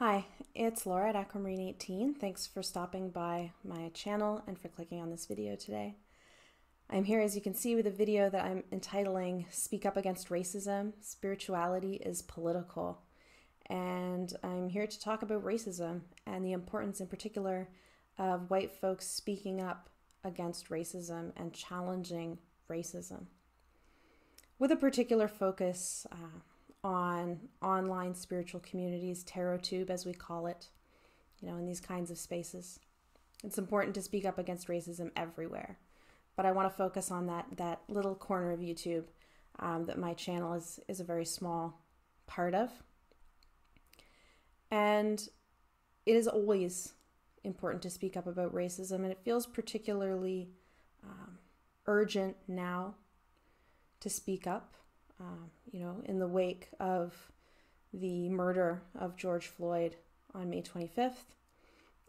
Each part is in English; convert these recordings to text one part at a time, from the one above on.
Hi, it's Laura at Aquamarine18. Thanks for stopping by my channel and for clicking on this video today. I'm here, as you can see, with a video that I'm entitling Speak Up Against Racism, Spirituality is Political. And I'm here to talk about racism and the importance in particular of white folks speaking up against racism and challenging racism, with a particular focus on online spiritual communities, TarotTube as we call it, in these kinds of spaces. It's important to speak up against racism everywhere, but I want to focus on that little corner of YouTube that my channel is a very small part of. And it is always important to speak up about racism, and it feels particularly urgent now to speak up. In the wake of the murder of George Floyd on May 25th,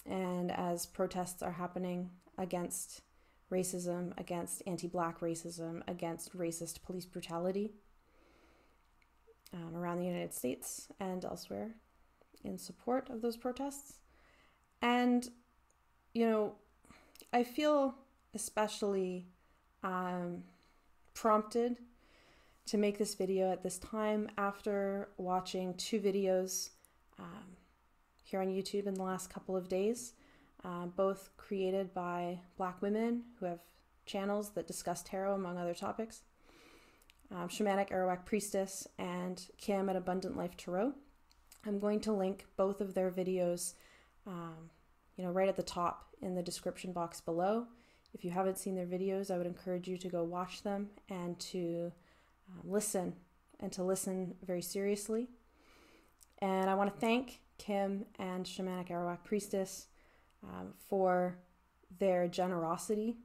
and as protests are happening against racism, against anti-Black racism, against racist police brutality around the United States and elsewhere in support of those protests. And, I feel especially prompted to make this video at this time after watching two videos here on YouTube in the last couple of days, both created by Black women who have channels that discuss tarot among other topics, Shamanic Arawak Priestess and Kim at Abundant Life Tarot. I'm going to link both of their videos right at the top in the description box below. If you haven't seen their videos, I would encourage you to go watch them and to listen very seriously. And I want to thank Kim and Shamanic Arawak Priestess for their generosity,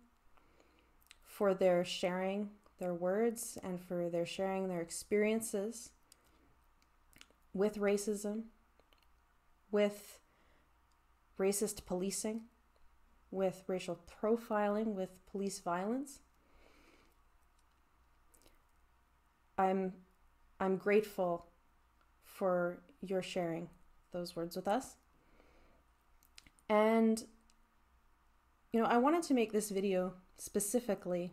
for their sharing their words, and for their sharing their experiences with racism, with racist policing, with racial profiling, with police violence. I'm grateful for your sharing those words with us. And, I wanted to make this video specifically,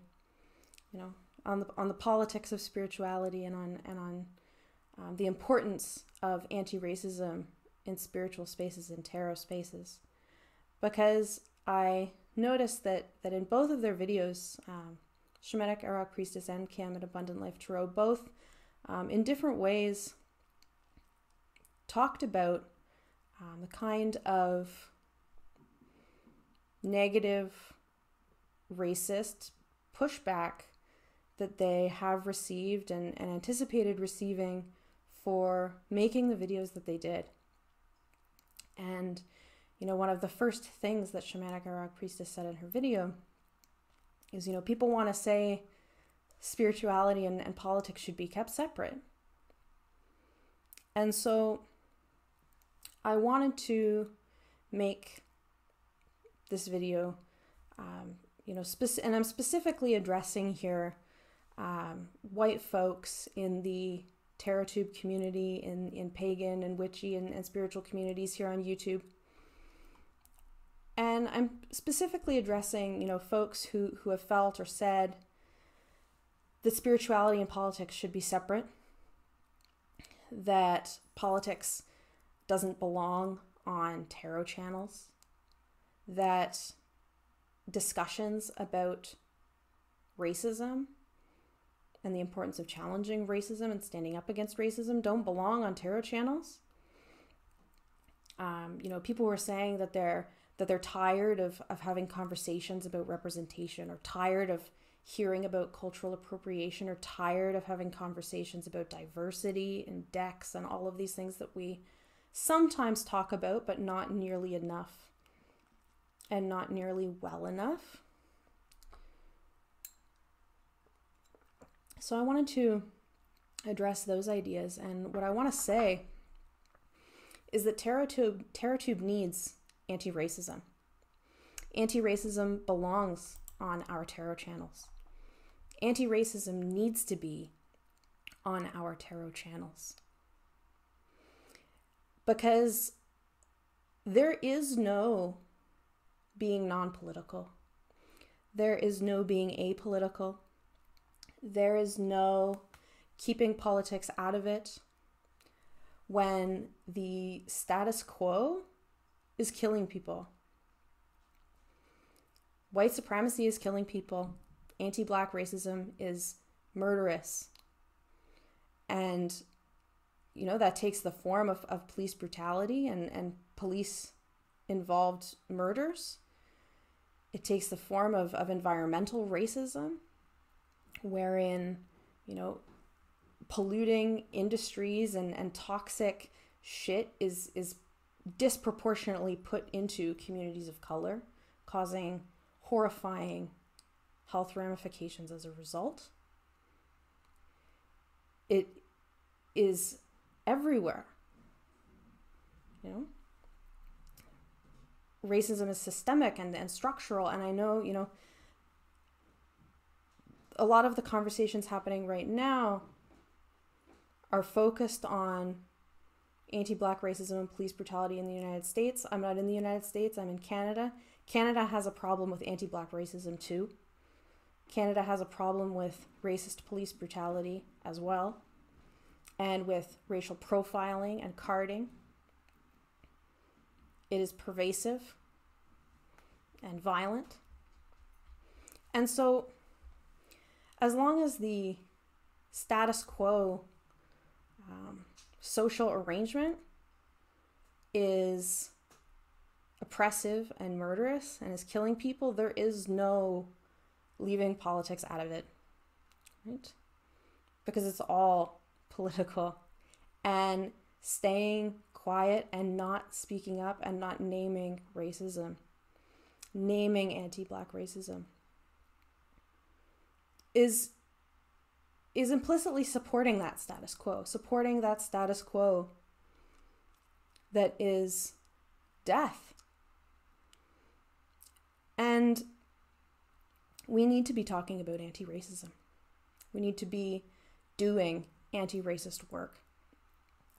on the politics of spirituality and on the importance of anti-racism in spiritual spaces and tarot spaces, because I noticed that in both of their videos, Shamanic Arawak Priestess and Kim at Abundant Life Tarot, both in different ways talked about the kind of negative, racist pushback that they have received and anticipated receiving for making the videos that they did. And, one of the first things that Shamanic Arawak Priestess said in her video is, people want to say spirituality and politics should be kept separate. And so I wanted to make this video, and I'm specifically addressing here white folks in the TarotTube community, in pagan and witchy and spiritual communities here on YouTube. And I'm specifically addressing, folks who have felt or said that spirituality and politics should be separate, that politics doesn't belong on tarot channels, that discussions about racism and the importance of challenging racism and standing up against racism don't belong on tarot channels. People were saying that they're tired of having conversations about representation, or tired of hearing about cultural appropriation, or tired of having conversations about diversity and decks and all of these things that we sometimes talk about, but not nearly enough and not nearly well enough. So I wanted to address those ideas, and what I want to say is that TarotTube needs anti-racism. Anti-racism belongs on our tarot channels. Anti-racism needs to be on our tarot channels. Because there is no being non-political. There is no being apolitical. There is no keeping politics out of it when the status quo is killing people. White supremacy is killing people. Anti-Black racism is murderous. And, you know, that takes the form of police brutality and police-involved murders. It takes the form of environmental racism, wherein, you know, polluting industries and toxic shit is disproportionately put into communities of color, causing horrifying health ramifications as a result. It is everywhere. You know, racism is systemic and structural, and I know, you know, a lot of the conversations happening right now are focused on anti-Black racism and police brutality in the United States. I'm not in the United States, I'm in Canada. Canada has a problem with anti-Black racism too. Canada has a problem with racist police brutality as well, and with racial profiling and carding. It is pervasive and violent. And so, as long as the status quo social arrangement is oppressive and murderous and is killing people, there is no leaving politics out of it, right? Because it's all political. And staying quiet and not speaking up and not naming racism, naming anti-Black racism, is implicitly supporting that status quo that is death. And we need to be talking about anti-racism. We need to be doing anti-racist work.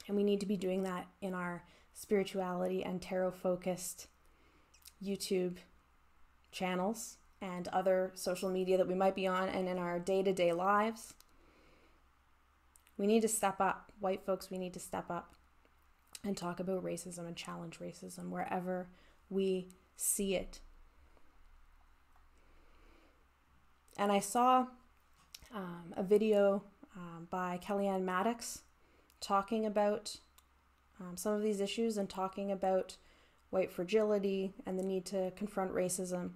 And we need to be doing that in our spirituality and tarot-focused YouTube channels and other social media that we might be on, and in our day-to-day lives. We need to step up. White folks, we need to step up and talk about racism and challenge racism wherever we see it. And I saw a video by Kellyanne Maddox talking about some of these issues and talking about white fragility and the need to confront racism.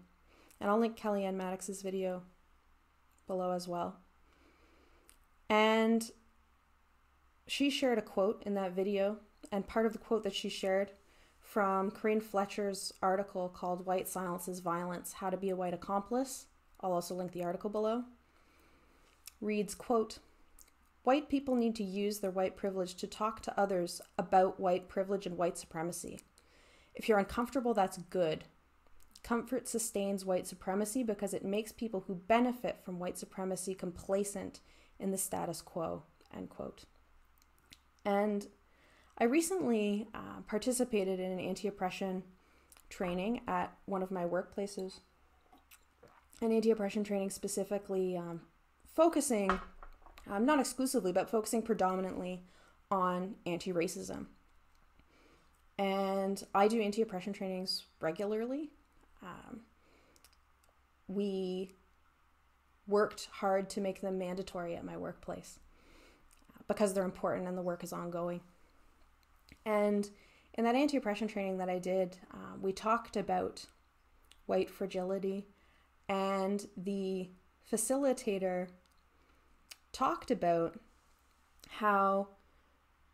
And I'll link Kellyanne Maddox's video below as well. And she shared a quote in that video, and part of the quote that she shared from Corinne Fletcher's article called White Silences Violence, How to Be a White Accomplice, I'll also link the article below, reads, quote, "White people need to use their white privilege to talk to others about white privilege and white supremacy. If you're uncomfortable, that's good. Comfort sustains white supremacy because it makes people who benefit from white supremacy complacent in the status quo," end quote. And I recently participated in an anti-oppression training at one of my workplaces. An anti-oppression training specifically focusing, not exclusively, but focusing predominantly on anti-racism. And I do anti-oppression trainings regularly. We worked hard to make them mandatory at my workplace because they're important and the work is ongoing. And in that anti-oppression training that I did, we talked about white fragility, and the facilitator talked about how,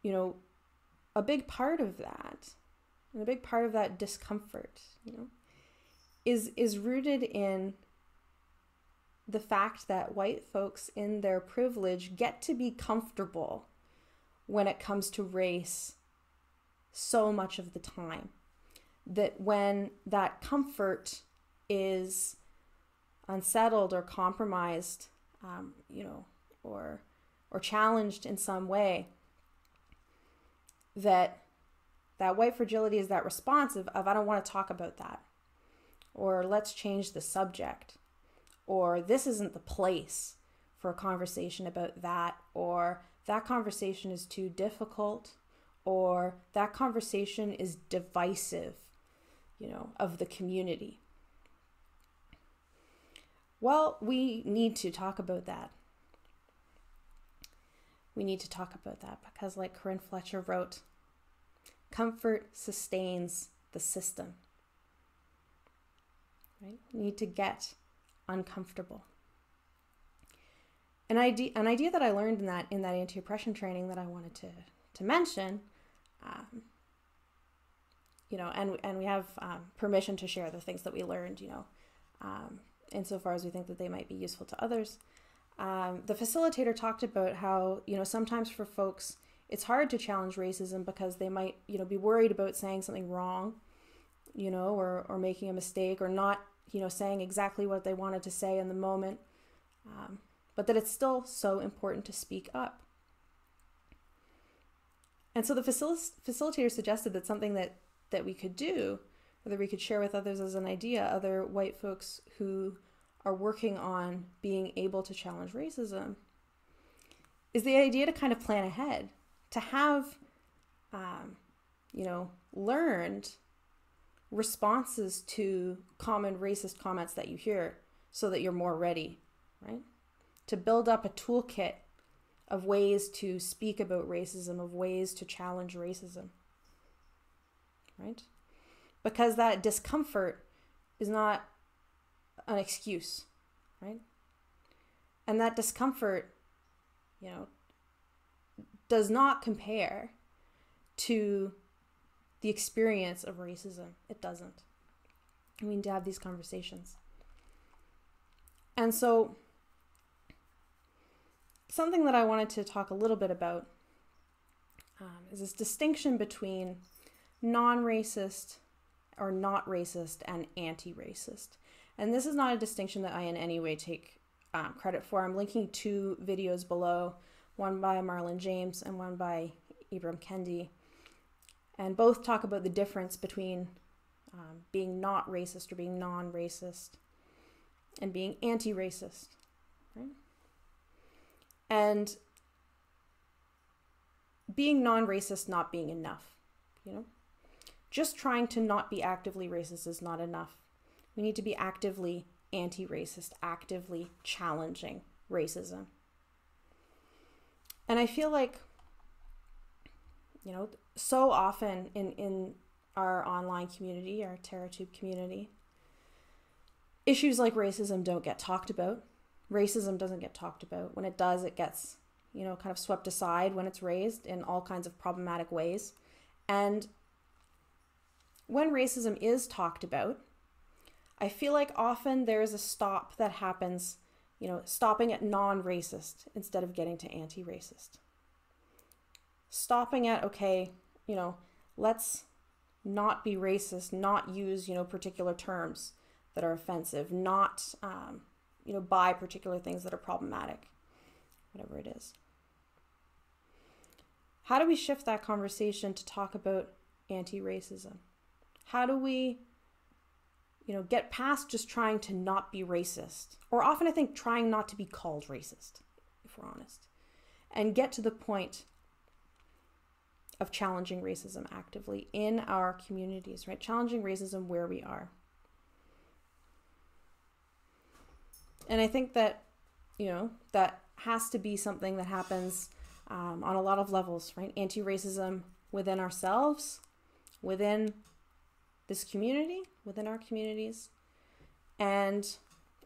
you know, a big part of that, and a big part of that discomfort, you know, is rooted in the fact that white folks in their privilege get to be comfortable when it comes to race so much of the time. That when that comfort is unsettled or compromised, you know, or challenged in some way, that That white fragility is that response of I don't want to talk about that, or let's change the subject, or this isn't the place for a conversation about that, or that conversation is too difficult, or that conversation is divisive, of the community. Well, we need to talk about that. We need to talk about that because, like Corinne Fletcher wrote, comfort sustains the system. Right? We need to get uncomfortable. An idea that I learned in that anti-oppression training that I wanted to mention, and we have permission to share the things that we learned, insofar as we think that they might be useful to others. The facilitator talked about how, sometimes for folks, it's hard to challenge racism because they might, be worried about saying something wrong, or making a mistake, or not, saying exactly what they wanted to say in the moment, but that it's still so important to speak up. And so the facilitator suggested that something that we could do, or that we could share with others as an idea, other white folks who are working on being able to challenge racism, is the idea to kind of plan ahead, to have, learned responses to common racist comments that you hear so that you're more ready, right? To build up a toolkit of ways to speak about racism, of ways to challenge racism, right? Because that discomfort is not an excuse, right? And that discomfort, does not compare to the experience of racism. It doesn't. We need to have these conversations. And so something that I wanted to talk a little bit about is this distinction between non-racist or not racist and anti-racist. And this is not a distinction that I in any way take credit for. I'm linking two videos below, one by Marlon James and one by Ibram Kendi. And both talk about the difference between being not racist or being non-racist and being anti-racist, right? And being non-racist not being enough, Just trying to not be actively racist is not enough. We need to be actively anti-racist, actively challenging racism. And I feel like, so often in our online community, our TerraTube community, issues like racism don't get talked about. Racism doesn't get talked about. When it does, it gets, kind of swept aside when it's raised in all kinds of problematic ways. And when racism is talked about, I feel like often there is a stop that happens, stopping at non-racist instead of getting to anti-racist. Stopping at, okay, let's not be racist, not use, particular terms that are offensive, not, buy particular things that are problematic, whatever it is. How do we shift that conversation to talk about anti-racism? How do we, get past just trying to not be racist, or often I think trying not to be called racist, if we're honest, and get to the point of challenging racism actively in our communities, right? Challenging racism where we are. And I think that, that has to be something that happens on a lot of levels, right? Anti-racism within ourselves, within this community, within our communities, and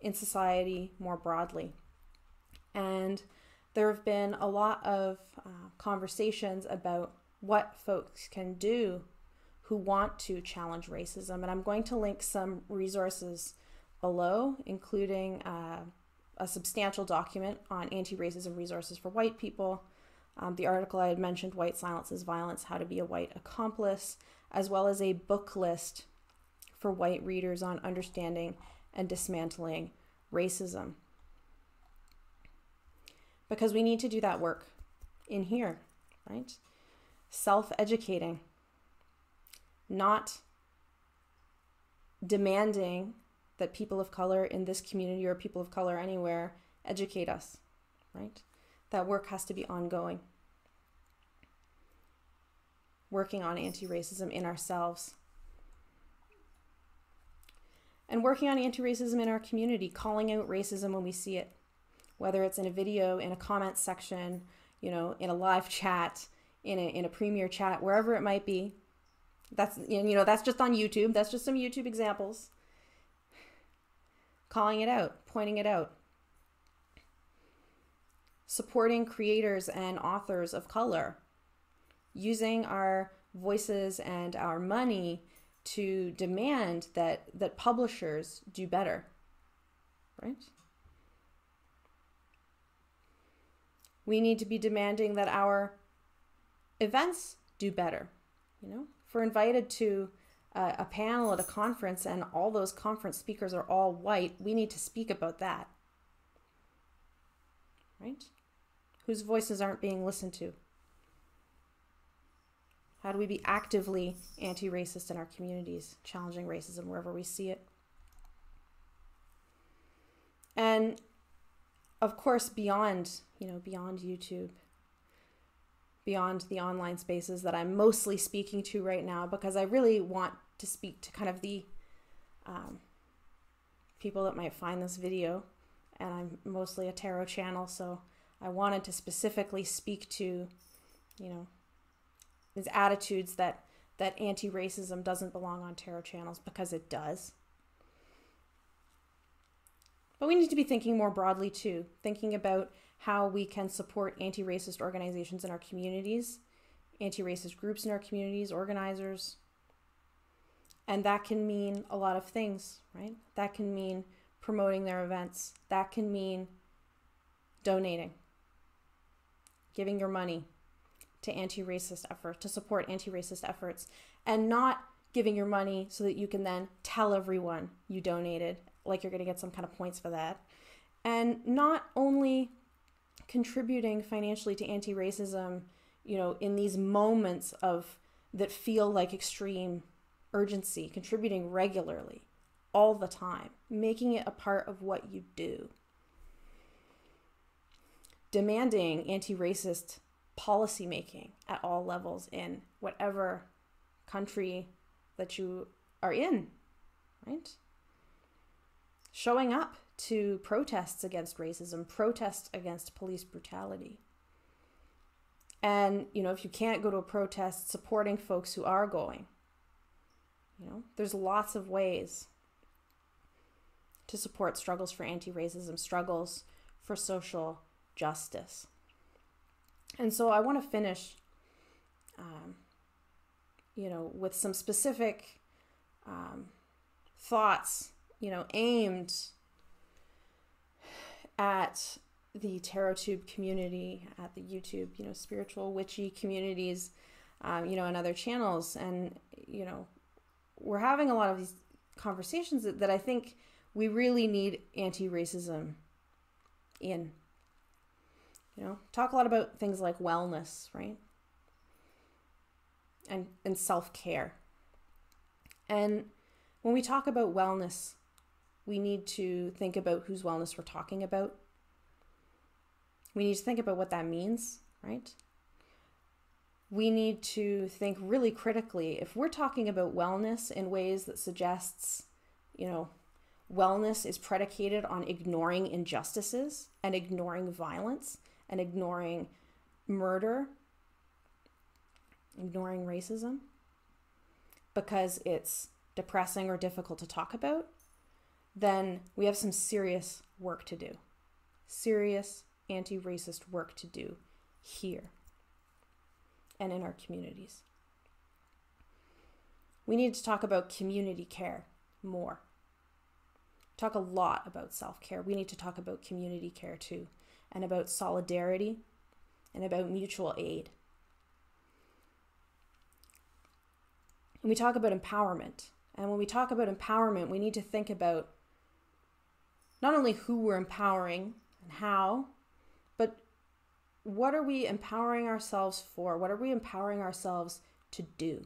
in society more broadly. And there have been a lot of conversations about what folks can do who want to challenge racism. And I'm going to link some resources below, including a substantial document on anti-racism resources for white people, the article I had mentioned, White Silences Violence, How to Be a White Accomplice, as well as a book list for white readers on understanding and dismantling racism. Because we need to do that work in here, right? Self-educating, not demanding that people of color in this community or people of color anywhere educate us, right? That work has to be ongoing. Working on anti-racism in ourselves. And working on anti-racism in our community, calling out racism when we see it. Whether it's in a video, in a comment section, in a live chat, in a premiere chat, wherever it might be. That's just on YouTube. That's just some YouTube examples. Calling it out, pointing it out. Supporting creators and authors of color. Using our voices and our money to demand that publishers do better, right? We need to be demanding that our events do better. If we're invited to a panel at a conference and all those conference speakers are all white, we need to speak about that, right? Whose voices aren't being listened to? How do we be actively anti-racist in our communities, challenging racism wherever we see it? And of course, beyond YouTube, beyond the online spaces that I'm mostly speaking to right now, because I really want to speak to kind of the people that might find this video, and I'm mostly a tarot channel, so I wanted to specifically speak to, these attitudes that anti-racism doesn't belong on tarot channels, because it does. But we need to be thinking more broadly too, thinking about how we can support anti-racist organizations in our communities, anti-racist groups in our communities, organizers. And that can mean a lot of things, right? That can mean promoting their events. That can mean donating, giving your money to anti-racist efforts, to support anti-racist efforts, and not giving your money so that you can then tell everyone you donated, like you're going to get some kind of points for that. And not only contributing financially to anti-racism, in these moments that feel like extreme urgency, contributing regularly, all the time, making it a part of what you do. Demanding anti-racist policymaking at all levels in whatever country that you are in, right? Showing up to protests against racism, protests against police brutality. And, if you can't go to a protest, supporting folks who are going. There's lots of ways to support struggles for anti-racism, struggles for social justice. And so I want to finish, with some specific thoughts, aimed at the TarotTube community, at the YouTube, spiritual witchy communities, and other channels. And, we're having a lot of these conversations that I think we really need anti-racism in. Talk a lot about things like wellness, right? And self-care. And when we talk about wellness, we need to think about whose wellness we're talking about. We need to think about what that means, right? We need to think really critically. If we're talking about wellness in ways that suggests, wellness is predicated on ignoring injustices and ignoring violence and ignoring murder, ignoring racism, because it's depressing or difficult to talk about, then we have some serious work to do. Serious anti-racist work to do here and in our communities. We need to talk about community care more. Talk a lot about self-care. We need to talk about community care too, and about solidarity and about mutual aid. And we talk about empowerment. And when we talk about empowerment, we need to think about not only who we're empowering and how, but what are we empowering ourselves for? What are we empowering ourselves to do?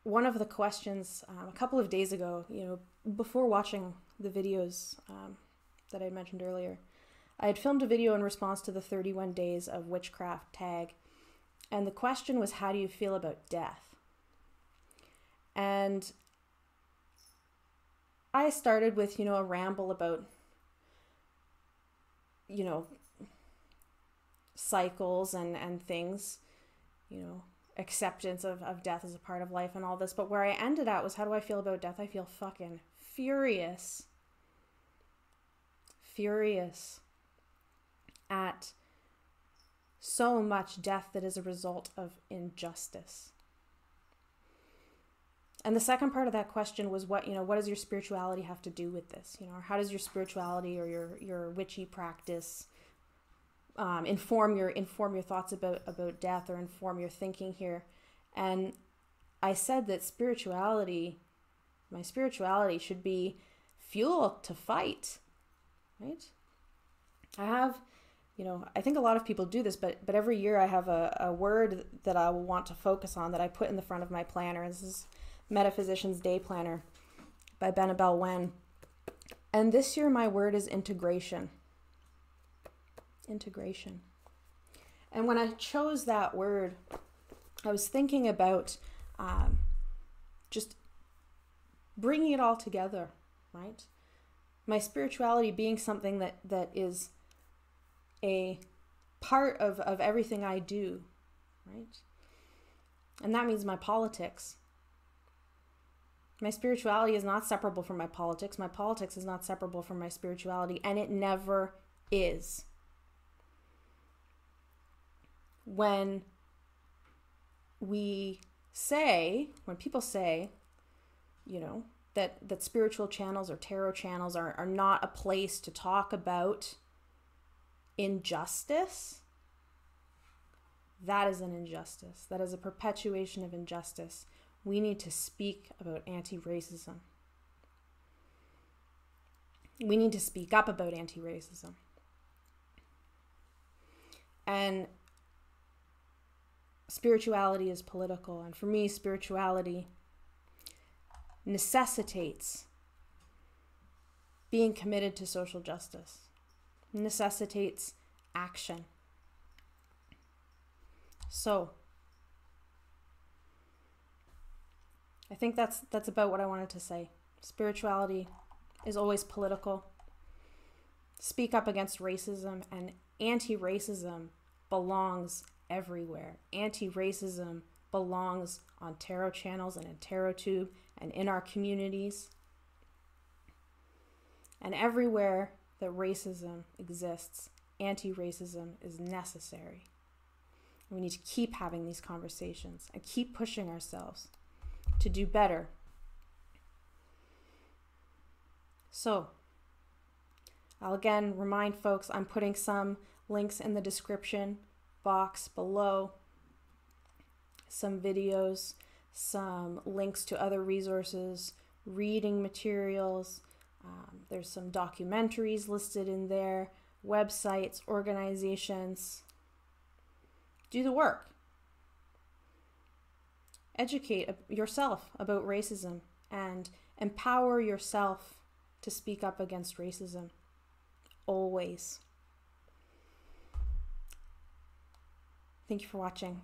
one of the questions a couple of days ago, before watching the videos that I mentioned earlier, I had filmed a video in response to the 31 days of witchcraft tag. And the question was, how do you feel about death? And I started with, a ramble about, cycles and things, acceptance of death as a part of life and all this. But where I ended at was, how do I feel about death? I feel fucking furious. Furious at so much death that is a result of injustice. And the second part of that question was, what does your spirituality have to do with this? Or how does your spirituality or your witchy practice inform your thoughts about death, or inform your thinking here? And I said that my spirituality should be fuel to fight, right? I think a lot of people do this, but every year I have a word that I will want to focus on that I put in the front of my planner. This is Metaphysician's Day Planner by Benabel Wen. And this year my word is integration. Integration. And when I chose that word, I was thinking about just bringing it all together, right? My spirituality being something that is a part of everything I do, right? And that means my politics. My spirituality is not separable from my politics. My politics is not separable from my spirituality, and it never is. When people say, that spiritual channels or tarot channels are not a place to talk about injustice, that is an injustice. That is a perpetuation of injustice. We need to speak about anti-racism. We need to speak up about anti-racism. And spirituality is political. And for me, spirituality necessitates being committed to social justice, necessitates action. So I think that's about what I wanted to say. Spirituality is always political. Speak up against racism, and anti-racism belongs everywhere. Anti-racism belongs on tarot channels and in TarotTube and in our communities. And everywhere that racism exists, anti-racism is necessary. We need to keep having these conversations and keep pushing ourselves to do better. So, I'll again remind folks, I'm putting some links in the description box below, some videos, some links to other resources, reading materials. There's some documentaries listed in there, websites, organizations. Do the work. Educate yourself about racism and empower yourself to speak up against racism. Always. Thank you for watching.